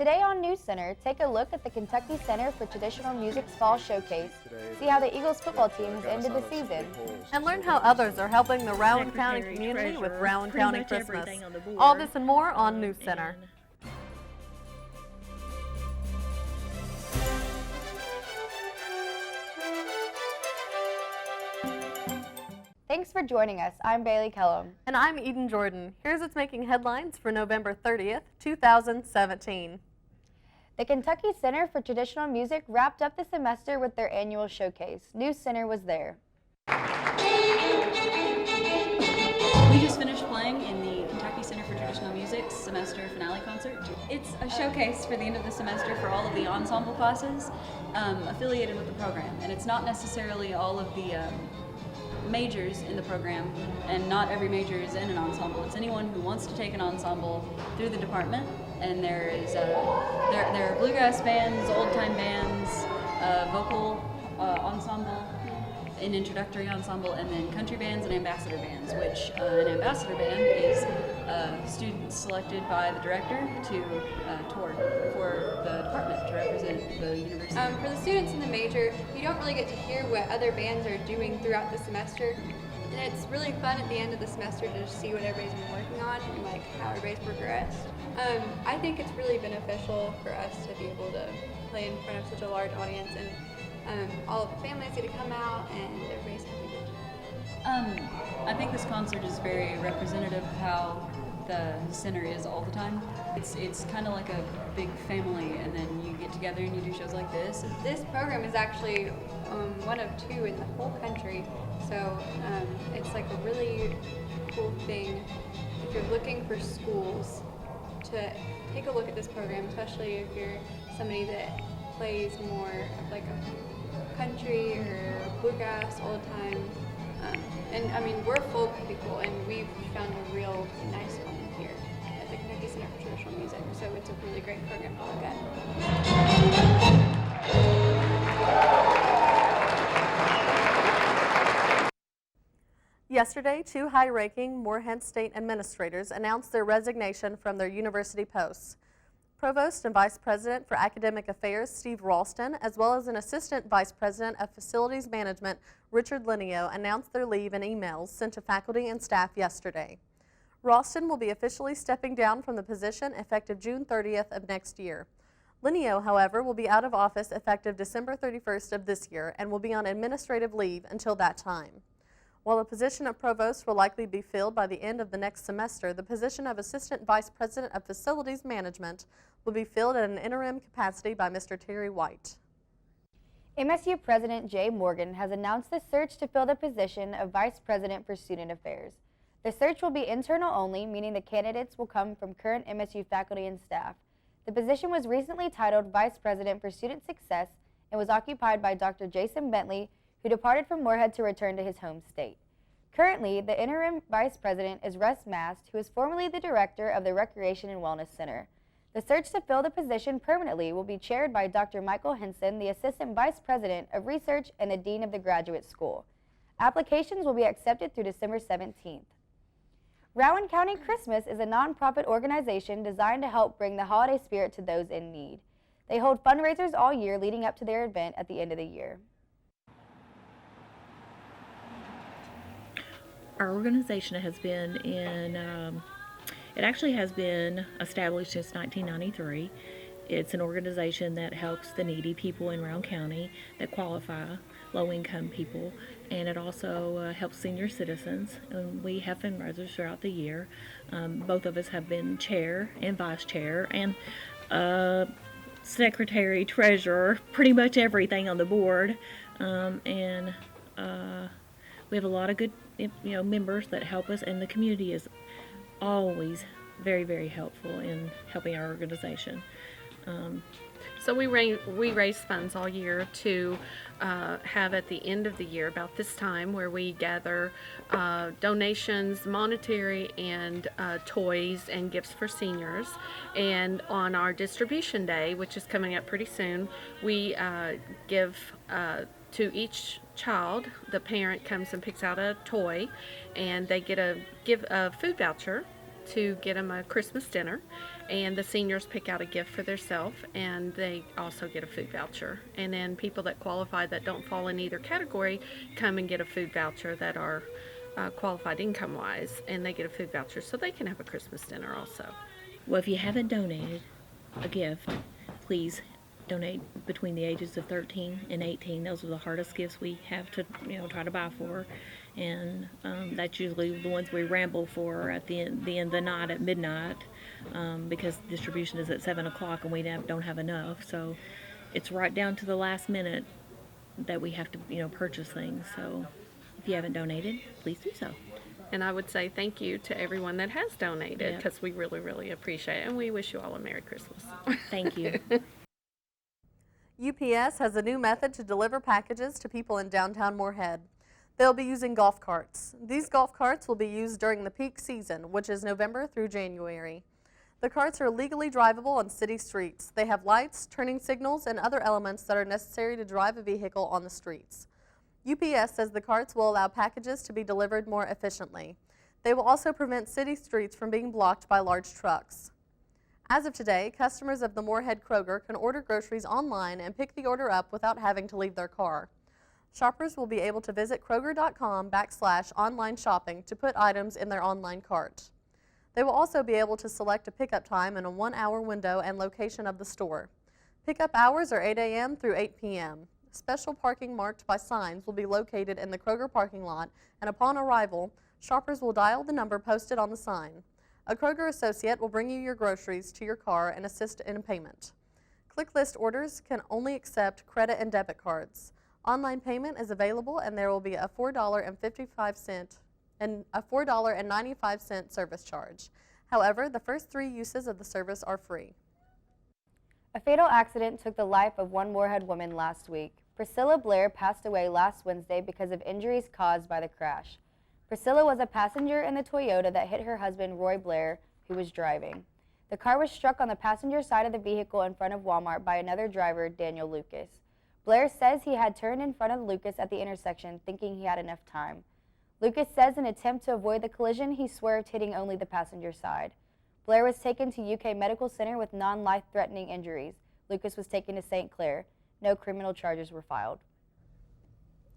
Today on NewsCenter, take a look at the Kentucky Center for Traditional Music's Fall Showcase, see how the Eagles football team has ended the season, and learn how others are helping the Rowan County community with Rowan County Christmas. All this and more on NewsCenter. Thanks for joining us. I'm Bailey Kellum. And I'm Eden Jordan. Here's what's making headlines for November 30th, 2017. The Kentucky Center for Traditional Music wrapped up the semester with their annual showcase. NewsCenter was there. We just finished playing in the Kentucky Center for Traditional Music's semester finale concert. It's a showcase for the end of the semester for all of the ensemble classes affiliated with the program. And it's not necessarily all of the majors in the program, and not every major is in an ensemble. It's anyone who wants to take an ensemble through the department, and there are bluegrass bands, old-time bands, vocal ensemble, an introductory ensemble, and then country bands and ambassador bands, which an ambassador band is students selected by the director to tour for the department to represent the university. For the students in the major, you don't really get to hear what other bands are doing throughout the semester, and it's really fun at the end of the semester to just see what everybody's been working on and like how everybody's progressed. I think it's really beneficial for us to be able to play in front of such a large audience, and all of the families get to come out and everybody's happy. I think this concert is very representative of how the center is all the time. It's kind of like a big family, and then you get together and you do shows like this. This program is actually one of two in the whole country, so it's like a really cool thing if you're looking for schools to take a look at this program, especially if you're somebody that plays more of like a country or bluegrass all the time. And I mean, we're folk people, and we've found a real nice home here at the Kentucky Center for Traditional Music, so it's a really great program to look at. Yesterday, two high-ranking Morehead State administrators announced their resignation from their university posts. Provost and Vice President for Academic Affairs Steve Ralston, as well as an Assistant Vice President of Facilities Management Richard Linneo, announced their leave in emails sent to faculty and staff yesterday. Ralston will be officially stepping down from the position effective June 30th of next year. Linneo, however, will be out of office effective December 31st of this year and will be on administrative leave until that time. While the position of provost will likely be filled by the end of the next semester, the position of Assistant Vice President of Facilities Management will be filled at an interim capacity by Mr. Terry White. MSU President Jay Morgan has announced the search to fill the position of Vice President for Student Affairs. The search will be internal only, meaning the candidates will come from current MSU faculty and staff. The position was recently titled Vice President for Student Success and was occupied by Dr. Jason Bentley, who departed from Morehead to return to his home state. Currently, the interim vice president is Russ Mast, who is formerly the director of the Recreation and Wellness Center. The search to fill the position permanently will be chaired by Dr. Michael Henson, the assistant vice president of research and the dean of the graduate school. Applications will be accepted through December 17th. Rowan County Christmas is a nonprofit organization designed to help bring the holiday spirit to those in need. They hold fundraisers all year leading up to their event at the end of the year. Our organization has been it actually has been established since 1993. It's an organization that helps the needy people in Rowan County that qualify, low-income people, and it also helps senior citizens. And we have fundraisers throughout the year. Both of us have been chair and vice chair and secretary, treasurer, pretty much everything on the board, and we have a lot of good members that help us, and the community is always very, very helpful in helping our organization. So we raise funds all year to have at the end of the year, about this time, where we gather donations, monetary and toys and gifts for seniors. And on our distribution day, which is coming up pretty soon, we give to each child. The parent comes and picks out a toy, and they give a food voucher to get them a Christmas dinner. and the seniors pick out a gift for themselves, and they also get a food voucher. And then people that qualify that don't fall in either category come and get a food voucher that are qualified income-wise, and they get a food voucher so they can have a Christmas dinner also. Well, if you haven't donated a gift, please donate between the ages of 13 and 18. Those are the hardest gifts we have to, try to buy for. And that's usually the ones we ramble for at the end of the night at midnight, because distribution is at 7 o'clock and we don't have enough. So it's right down to the last minute that we have to, purchase things. So if you haven't donated, please do so. And I would say thank you to everyone that has donated, Yep. because we really, really appreciate it. And we wish you all a Merry Christmas. Thank you. UPS has a new method to deliver packages to people in downtown Moorhead. They'll be using golf carts. These golf carts will be used during the peak season, which is November through January. The carts are legally drivable on city streets. They have lights, turning signals, and other elements that are necessary to drive a vehicle on the streets. UPS says the carts will allow packages to be delivered more efficiently. They will also prevent city streets from being blocked by large trucks. As of today, customers of the Moorhead Kroger can order groceries online and pick the order up without having to leave their car. Shoppers will be able to visit Kroger.com/online shopping to put items in their online cart. They will also be able to select a pickup time in a 1-hour window and location of the store. Pickup hours are 8 a.m. through 8 p.m. Special parking marked by signs will be located in the Kroger parking lot, and upon arrival, shoppers will dial the number posted on the sign. A Kroger associate will bring you your groceries to your car and assist in payment. Click list orders can only accept credit and debit cards. Online payment is available, and there will be a $4.55 and a $4.95 service charge. However, the first 3 uses of the service are free. A fatal accident took the life of one Moorhead woman last week. Priscilla Blair passed away last Wednesday because of injuries caused by the crash. Priscilla was a passenger in the Toyota that hit her husband, Roy Blair, who was driving. The car was struck on the passenger side of the vehicle in front of Walmart by another driver, Daniel Lucas. Blair says he had turned in front of Lucas at the intersection, thinking he had enough time. Lucas says in an attempt to avoid the collision, he swerved, hitting only the passenger side. Blair was taken to UK Medical Center with non-life-threatening injuries. Lucas was taken to St. Clair. No criminal charges were filed.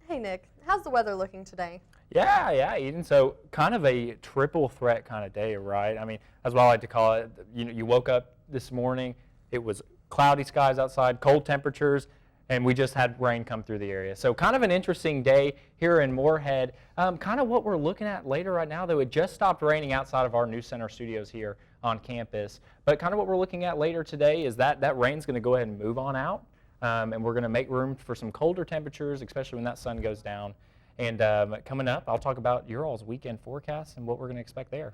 Hey Nick, how's the weather looking today? Yeah, Eden. So kind of a triple threat kind of day, right? I mean, that's what I like to call it. You woke up this morning, it was cloudy skies outside, cold temperatures, and we just had rain come through the area. So kind of an interesting day here in Moorhead. Kind of what we're looking at later right now, though, it just stopped raining outside of our NewsCenter studios here on campus. But kind of what we're looking at later today is that rain's going to go ahead and move on out, and we're going to make room for some colder temperatures, especially when that sun goes down. And coming up, I'll talk about your all's weekend forecast and what we're going to expect there.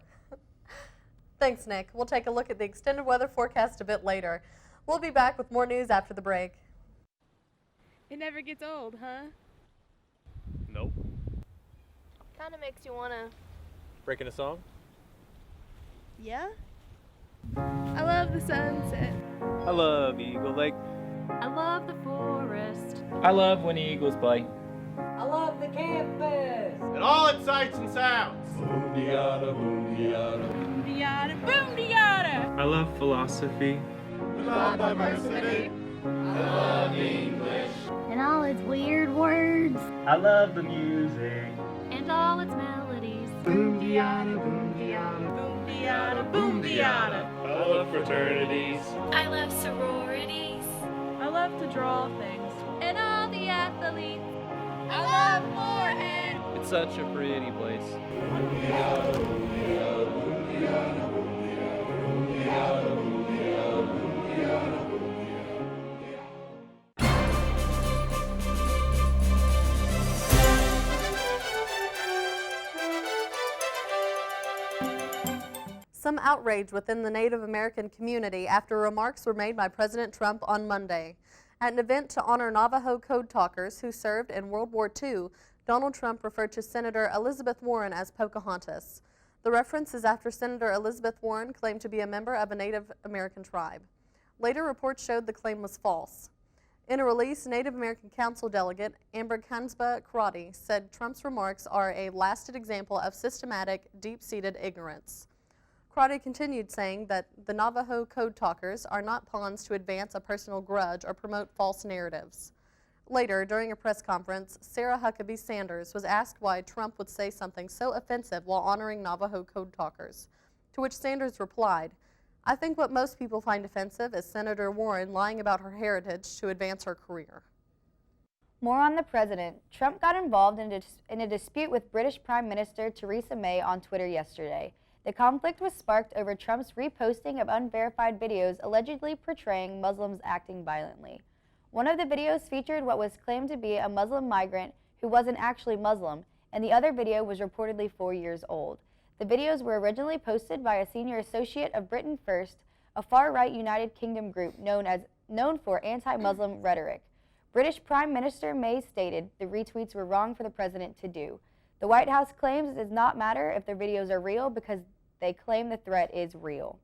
Thanks, Nick. We'll take a look at the extended weather forecast a bit later. We'll be back with more news after the break. It never gets old, huh? Nope. Kind of makes you want to. Breaking a song? Yeah? I love the sunset. I love Eagle Lake. I love the forest. I love when the Eagles play. I love the campus. And all its sights and sounds. Boom-de-yada, boom-de-yada. I love philosophy. We love diversity. I love English. And all its weird words. I love the music. And all its melodies. Boom-de-yada, boom-de-yada. Boom-de-yada, boom-de-yada. I love fraternities. I love sororities. I love to draw things. And all the athletes. I love Moorhead. It's such a pretty place. Some outrage within the Native American community after remarks were made by President Trump on Monday. At an event to honor Navajo code talkers who served in World War II, Donald Trump referred to Senator Elizabeth Warren as Pocahontas. The reference is after Senator Elizabeth Warren claimed to be a member of a Native American tribe. Later reports showed the claim was false. In a release, Native American Council delegate Amber Kansba Karate said Trump's remarks are a lasted example of systematic, deep-seated ignorance. Friday continued saying that the Navajo code talkers are not pawns to advance a personal grudge or promote false narratives. Later, during a press conference, Sarah Huckabee Sanders was asked why Trump would say something so offensive while honoring Navajo code talkers, to which Sanders replied, "I think what most people find offensive is Senator Warren lying about her heritage to advance her career." More on the president. Trump got involved in a dispute with British Prime Minister Theresa May on Twitter yesterday. The conflict was sparked over Trump's reposting of unverified videos allegedly portraying Muslims acting violently. One of the videos featured what was claimed to be a Muslim migrant who wasn't actually Muslim, and the other video was reportedly 4 years old. The videos were originally posted by a senior associate of Britain First, a far-right United Kingdom group known for anti-Muslim rhetoric. British Prime Minister May stated the retweets were wrong for the president to do. The White House claims it does not matter if the videos are real because they claim the threat is real.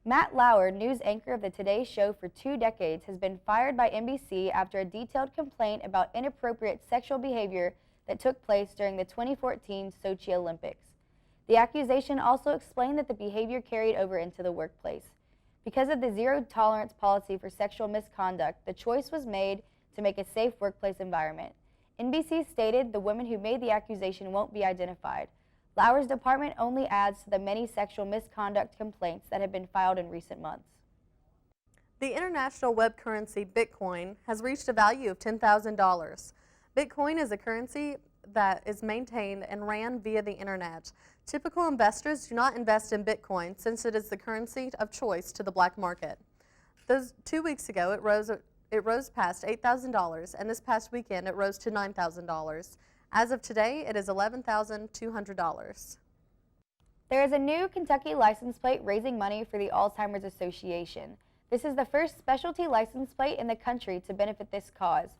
Matt Lauer, news anchor of the Today Show for 2 decades, has been fired by NBC after a detailed complaint about inappropriate sexual behavior that took place during the 2014 Sochi Olympics. The accusation also explained that the behavior carried over into the workplace. Because of the zero-tolerance policy for sexual misconduct, the choice was made to make a safe workplace environment. NBC stated the woman who made the accusation won't be identified. Lauer's department only adds to the many sexual misconduct complaints that have been filed in recent months. The international web currency Bitcoin has reached a value of $10,000. Bitcoin is a currency that is maintained and ran via the internet. Typical investors do not invest in Bitcoin since it is the currency of choice to the black market. 2 weeks ago, it rose past $8,000, and this past weekend it rose to $9,000. As of today, it is $11,200. There is a new Kentucky license plate raising money for the Alzheimer's Association. This is the first specialty license plate in the country to benefit this cause.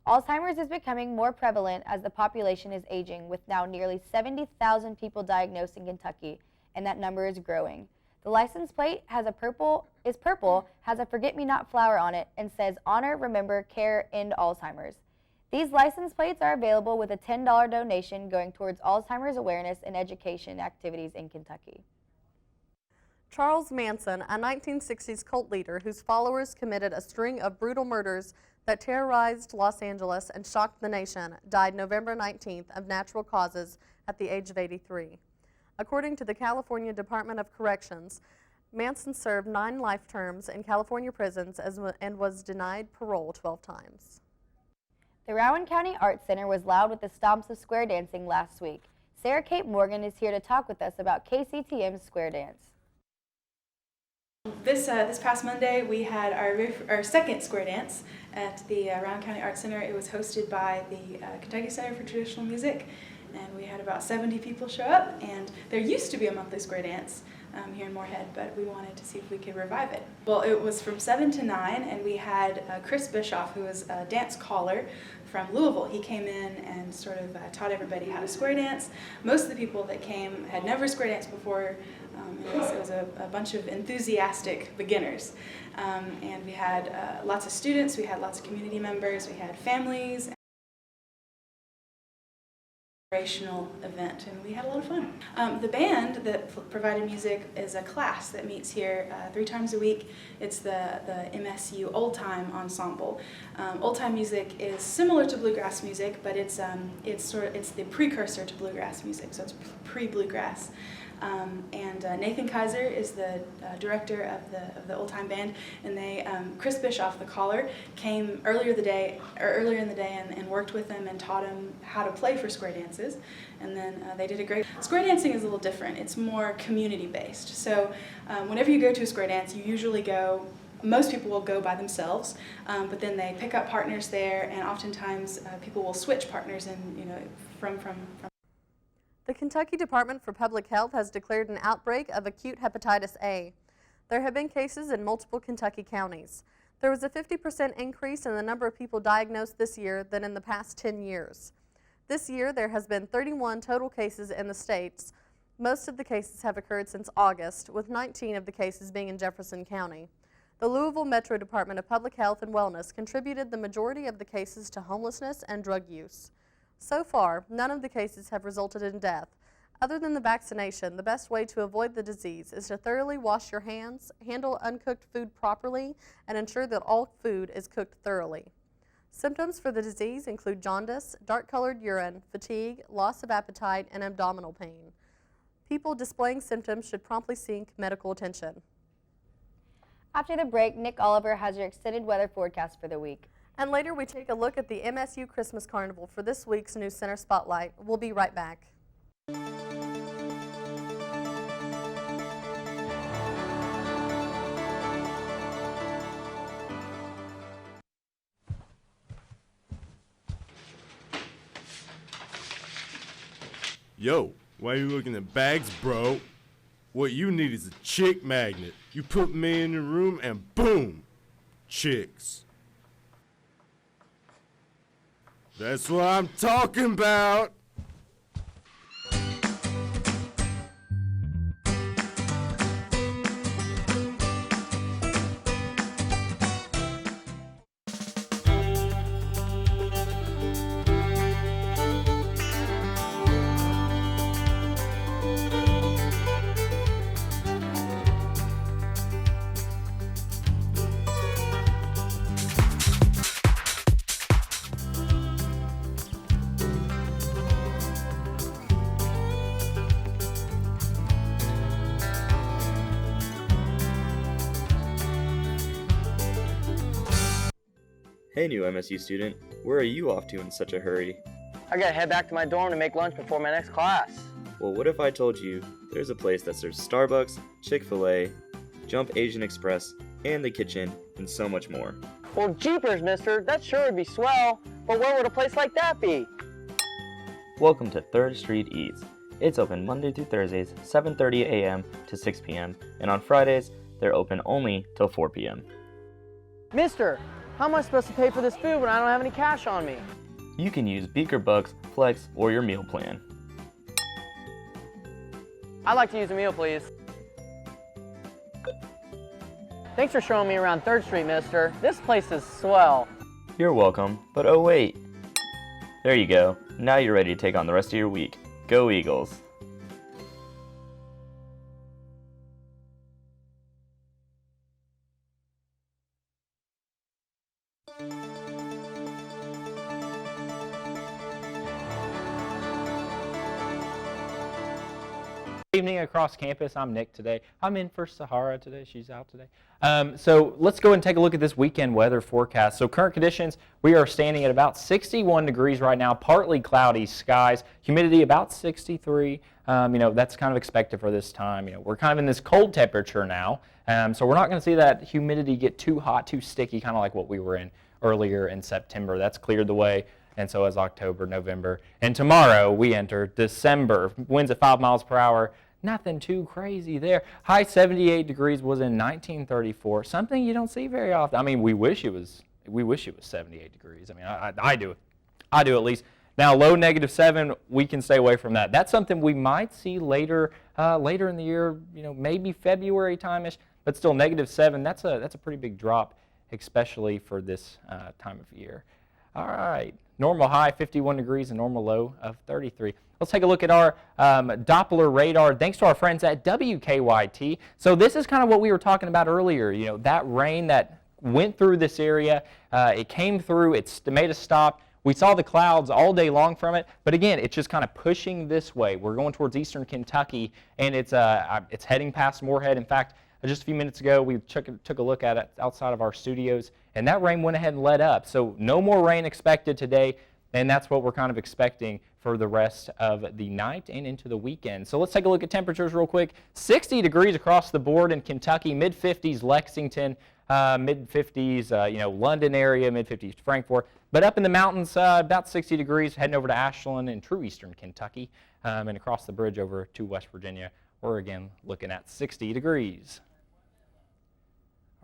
Alzheimer's is becoming more prevalent as the population is aging, with now nearly 70,000 people diagnosed in Kentucky, and that number is growing. The license plate has purple, has a forget-me-not flower on it, and says Honor, Remember, Care, End Alzheimer's. These license plates are available with a $10 donation going towards Alzheimer's awareness and education activities in Kentucky. Charles Manson, a 1960s cult leader whose followers committed a string of brutal murders that terrorized Los Angeles and shocked the nation, died November 19th of natural causes at the age of 83. According to the California Department of Corrections, Manson served 9 life terms in California prisons and was denied parole 12 times. The Rowan County Arts Center was loud with the stomps of square dancing last week. Sarah Kate Morgan is here to talk with us about KCTM's Square Dance. This past Monday, we had our second square dance at the Rowan County Arts Center. It was hosted by the Kentucky Center for Traditional Music, and we had about 70 people show up. And there used to be a monthly square dance here in Moorhead, but we wanted to see if we could revive it. Well, it was from 7 to 9, and we had Chris Bischoff, who was a dance caller from Louisville. He came in and sort of taught everybody how to square dance. Most of the people that came had never square danced before. It was a bunch of enthusiastic beginners. And we had lots of students, we had lots of community members, we had families. Inspirational event, and we had a lot of fun. The band that provided music is a class that meets here 3 times a week. It's the MSU Old Time Ensemble. Old time music is similar to bluegrass music, but it's the precursor to bluegrass music, so it's pre-bluegrass. Nathan Kaiser is the director of the old time band, and Chris Bischoff, the caller, came earlier in the day and worked with him and taught him how to play for square dances, and then they did a great. Square dancing is a little different. It's more community based. So whenever you go to a square dance, you usually go. Most people will go by themselves, but then they pick up partners there, and oftentimes people will switch partners and from. The Kentucky Department for Public Health has declared an outbreak of acute hepatitis A. There have been cases in multiple Kentucky counties. There was a 50% increase in the number of people diagnosed this year than in the past 10 years. This year, there has been 31 total cases in the states. Most of the cases have occurred since August, with 19 of the cases being in Jefferson County. The Louisville Metro Department of Public Health and Wellness contributed the majority of the cases to homelessness and drug use. So far, none of the cases have resulted in death. Other than the vaccination, the best way to avoid the disease is to thoroughly wash your hands, handle uncooked food properly, and ensure that all food is cooked thoroughly. Symptoms for the disease include jaundice, dark-colored urine, fatigue, loss of appetite, and abdominal pain. People displaying symptoms should promptly seek medical attention. After the break, Nick Oliver has your extended weather forecast for the week. And later we take a look at the MSU Christmas Carnival for this week's NewsCenter Spotlight. We'll be right back. Yo, why are you looking at bags, bro? What you need is a chick magnet. You put me in your room and boom, chicks. That's what I'm talking about. Hey new MSU student, where are you off to in such a hurry? I gotta head back to my dorm to make lunch before my next class. Well, what if I told you there's a place that serves Starbucks, Chick-fil-A, Jump Asian Express, and the kitchen, and so much more. Well, jeepers, mister, that sure would be swell, but where would a place like that be? Welcome to 3rd Street Eats. It's open Monday through Thursdays, 7:30 a.m. to 6 p.m., and on Fridays, they're open only till 4 p.m. Mister, how am I supposed to pay for this food when I don't have any cash on me? You can use Beaker Bucks, Flex, or your meal plan. I'd like to use a meal, please. Thanks for showing me around 3rd Street, mister. This place is swell. You're welcome, but oh wait. There you go. Now you're ready to take on the rest of your week. Go Eagles! Evening across campus. I'm Nick today. I'm in for Sahara today. She's out today. So let's go and take a look at this weekend weather forecast. So current conditions, we are standing at about 61 degrees right now, partly cloudy skies, humidity about 63. That's kind of expected for this time. We're kind of in this cold temperature now, so we're not going to see that humidity get too hot, too sticky, kind of like what we were in earlier in September. That's cleared the way. And so as October, November, and tomorrow we enter December. Winds at 5 miles per hour. Nothing too crazy there. High 78 degrees was in 1934. Something you don't see very often. I mean, we wish it was 78 degrees. I mean, I do. I do at least. Now, low -7, we can stay away from that. That's something we might see later in the year. Maybe February time-ish. But still, -7. That's a pretty big drop, especially for this time of year. All right. Normal high 51 degrees and normal low of 33. Let's take a look at our Doppler radar, thanks to our friends at WKYT. So this is kind of what we were talking about earlier. That rain that went through this area, it came through, it made a stop. We saw the clouds all day long from it, but again, it's just kind of pushing this way. We're going towards eastern Kentucky, and it's heading past Moorhead. In fact, just a few minutes ago, we took a look at it outside of our studios, and that rain went ahead and let up. So no more rain expected today, and that's what we're kind of expecting for the rest of the night and into the weekend. So let's take a look at temperatures real quick. 60 degrees across the board in Kentucky, mid-50s Lexington, mid-50s London area, mid-50s Frankfort. But up in the mountains, about 60 degrees, heading over to Ashland and true eastern Kentucky, and across the bridge over to West Virginia. We're again looking at 60 degrees.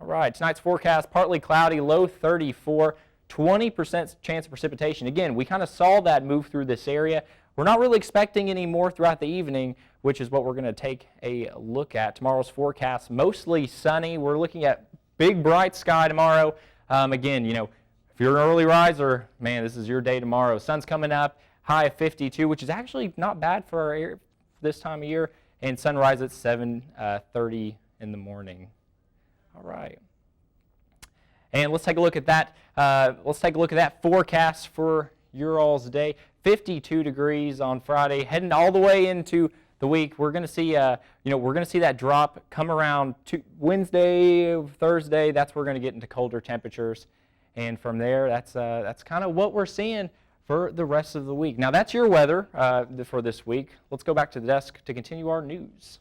All right, tonight's forecast, partly cloudy, low 34, 20% chance of precipitation. Again, we kind of saw that move through this area. We're not really expecting any more throughout the evening, which is what we're going to take a look at. Tomorrow's forecast, mostly sunny. We're looking at big bright sky tomorrow. Again, if you're an early riser, man, this is your day tomorrow. Sun's coming up, high of 52, which is actually not bad for this time of year, and sunrise at 7:30 in the morning. All right. And let's take a look at that. Forecast for your all's day. 52 degrees on Friday, heading all the way into the week. We're going to see, that drop come around Wednesday, Thursday. That's where we're going to get into colder temperatures, and from there, that's kind of what we're seeing for the rest of the week. Now, that's your weather for this week. Let's go back to the desk to continue our news.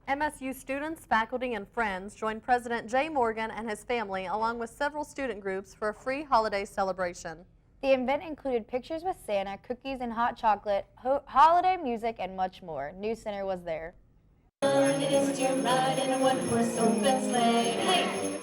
MSU students, faculty, and friends joined President Jay Morgan and his family along with several student groups for a free holiday celebration. The event included pictures with Santa, cookies and hot chocolate, holiday music, and much more. NewsCenter was there.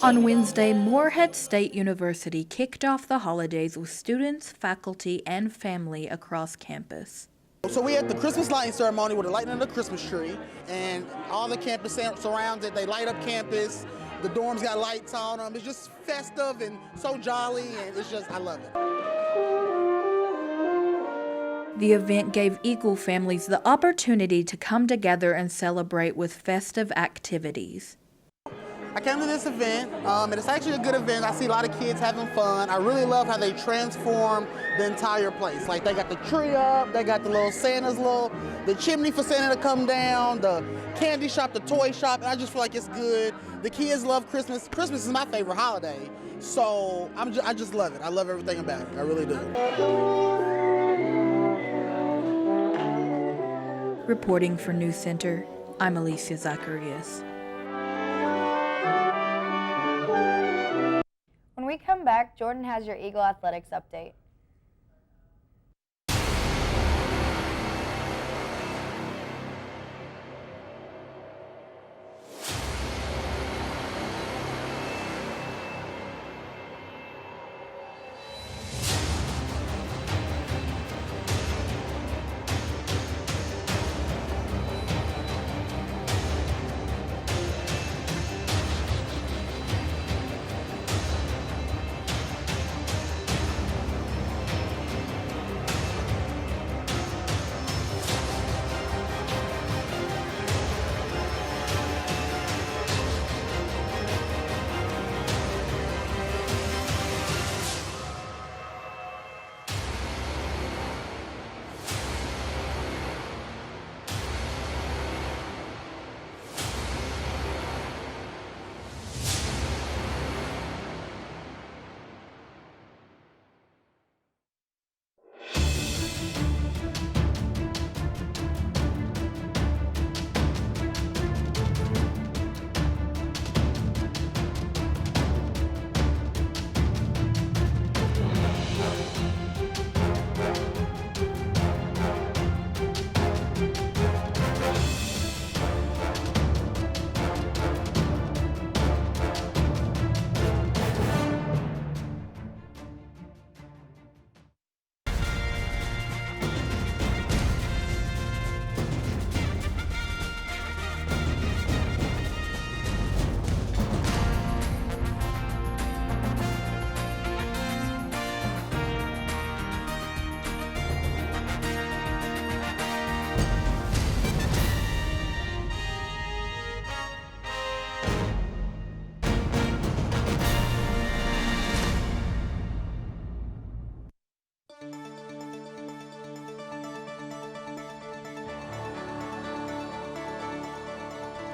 On Wednesday, Morehead State University kicked off the holidays with students, faculty, and family across campus. So we had the Christmas lighting ceremony with the lighting of the Christmas tree, and all the campus surrounds it. They light up campus. The dorms got lights on them. It's just festive and so jolly, and it's just, I love it. The event gave Eagle families the opportunity to come together and celebrate with festive activities. I came to this event, and it's actually a good event. I see a lot of kids having fun. I really love how they transform the entire place. Like, they got the tree up, they got the little the chimney for Santa to come down, the candy shop, the toy shop, and I just feel like it's good. The kids love Christmas. Christmas is my favorite holiday, so I just love it. I love everything about it. I really do. Reporting for NewsCenter, I'm Alicia Zacharias. When we come back, Jordan has your Eagle Athletics update.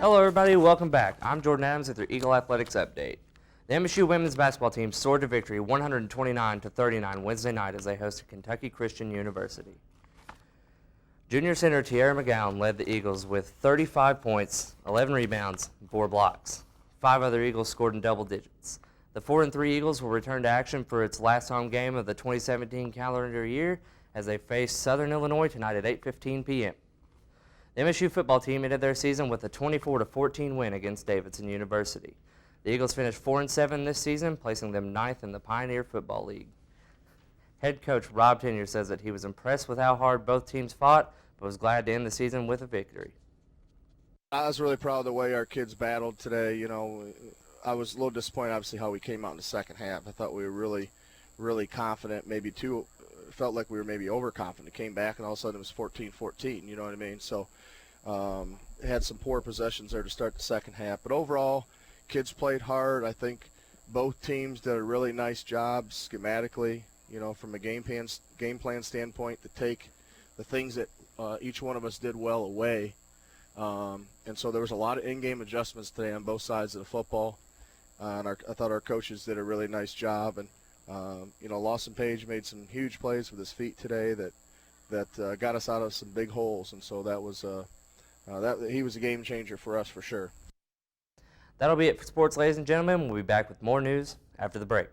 Hello everybody, welcome back. I'm Jordan Adams with your Eagle Athletics Update. The MSU women's basketball team soared to victory 129-39 Wednesday night as they hosted Kentucky Christian University. Junior center Tiara McGowan led the Eagles with 35 points, 11 rebounds, and 4 blocks. 5 other Eagles scored in double digits. The 4-3 Eagles will return to action for its last home game of the 2017 calendar year as they face Southern Illinois tonight at 8:15 p.m. The MSU football team ended their season with a 24-14 win against Davidson University. The Eagles finished 4-7 this season, placing them 9th in the Pioneer Football League. Head coach Rob Tenier says that he was impressed with how hard both teams fought, but was glad to end the season with a victory. I was really proud of the way our kids battled today. You know, I was a little disappointed, obviously, how we came out in the second half. I thought we were really confident, felt like we were maybe overconfident. Came back, and all of a sudden it was 14-14, you know what I mean? So had some poor possessions there to start the second half. But overall, kids played hard. I think both teams did a really nice job schematically, from a game plan standpoint, to take the things that each one of us did well away. And so there was a lot of in-game adjustments today on both sides of the football. And I thought our coaches did a really nice job. And, Lawson Page made some huge plays with his feet today that got us out of some big holes. And so that was he was a game changer for us for sure. That'll be it for sports, ladies and gentlemen. We'll be back with more news after the break.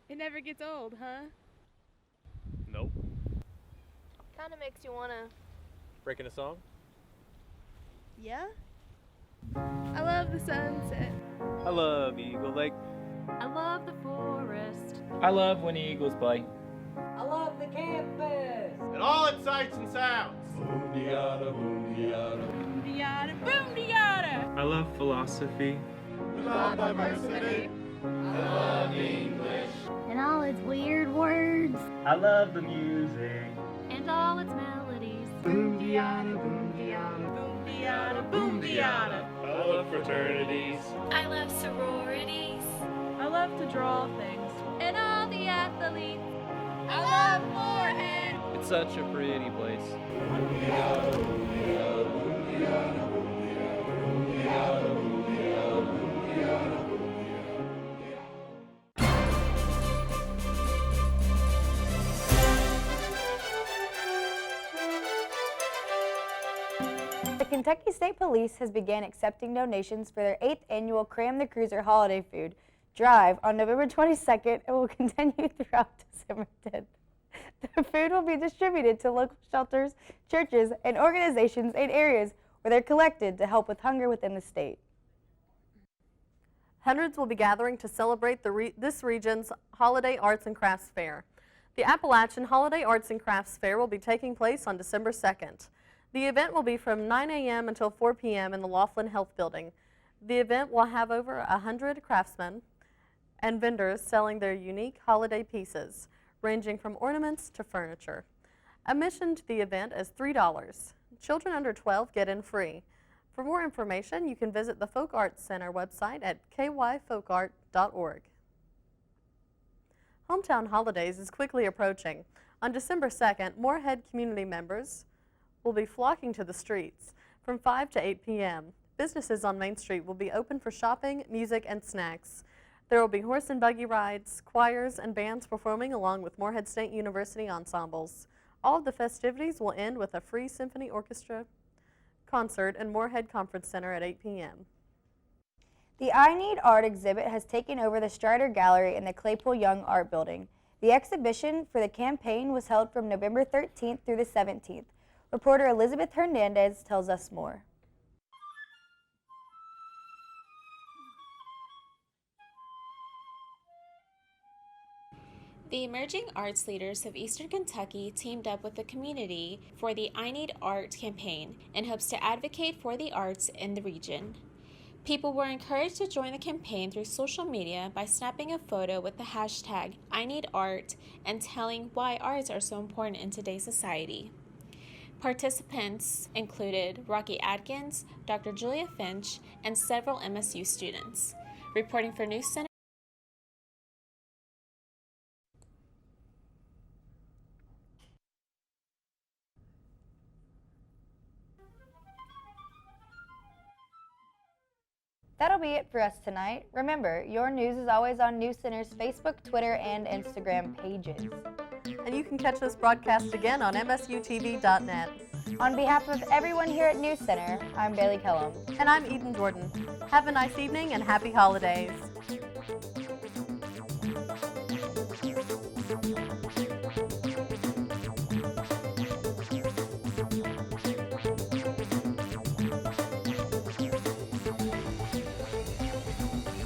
It never gets old, huh? Nope. Kind of makes you wanna. Breaking a song? Yeah? I love the sunset. I love Eagle Lake. I love the forest. I love when Eagles play. I love the campus. And all its sights and sounds. Boom-de-yada, boom-de-yada. I love philosophy. We love diversity. I love English. And all its weird words. I love the music. And all its melodies. Boom-de-yada, boom-de-yada. Boom-de-yada, boom-de-yada. I love fraternities. I love sororities. I love to draw things. And all the athletes. I love Moorhead. It's such a pretty place. The Kentucky State Police has began accepting donations for their 8th annual Cram the Cruiser holiday food drive on November 22nd and will continue throughout December 10th. The food will be distributed to local shelters, churches, and organizations in areas where they're collected to help with hunger within the state. Hundreds will be gathering to celebrate this region's Holiday Arts and Crafts Fair. The Appalachian Holiday Arts and Crafts Fair will be taking place on December 2nd. The event will be from 9 a.m. until 4 p.m. in the Laughlin Health Building. The event will have over 100 craftsmen and vendors selling their unique holiday pieces, ranging from ornaments to furniture. Admission to the event is $3. Children under 12 get in free. For more information, you can visit the Folk Arts Center website at kyfolkart.org. Hometown Holidays is quickly approaching. On December 2nd, Moorhead community members will be flocking to the streets from 5 to 8 p.m. Businesses on Main Street will be open for shopping, music, and snacks. There will be horse and buggy rides, choirs, and bands performing along with Moorhead State University ensembles. All of the festivities will end with a free symphony orchestra concert in Moorhead Conference Center at 8 p.m. The I Need Art exhibit has taken over the Strider Gallery in the Claypool Young Art Building. The exhibition for the campaign was held from November 13th through the 17th. Reporter Elizabeth Hernandez tells us more. The emerging arts leaders of Eastern Kentucky teamed up with the community for the I Need Art campaign in hopes to advocate for the arts in the region. People were encouraged to join the campaign through social media by snapping a photo with the hashtag #INeedArt and telling why arts are so important in today's society. Participants included Rocky Adkins, Dr. Julia Finch, and several MSU students. Reporting for NewsCenter. That'll be it for us tonight. Remember, your news is always on NewsCenter's Facebook, Twitter, and Instagram pages. And you can catch this broadcast again on msutv.net. On behalf of everyone here at NewsCenter, I'm Bailey Kellum. And I'm Eden Jordan. Have a nice evening and happy holidays.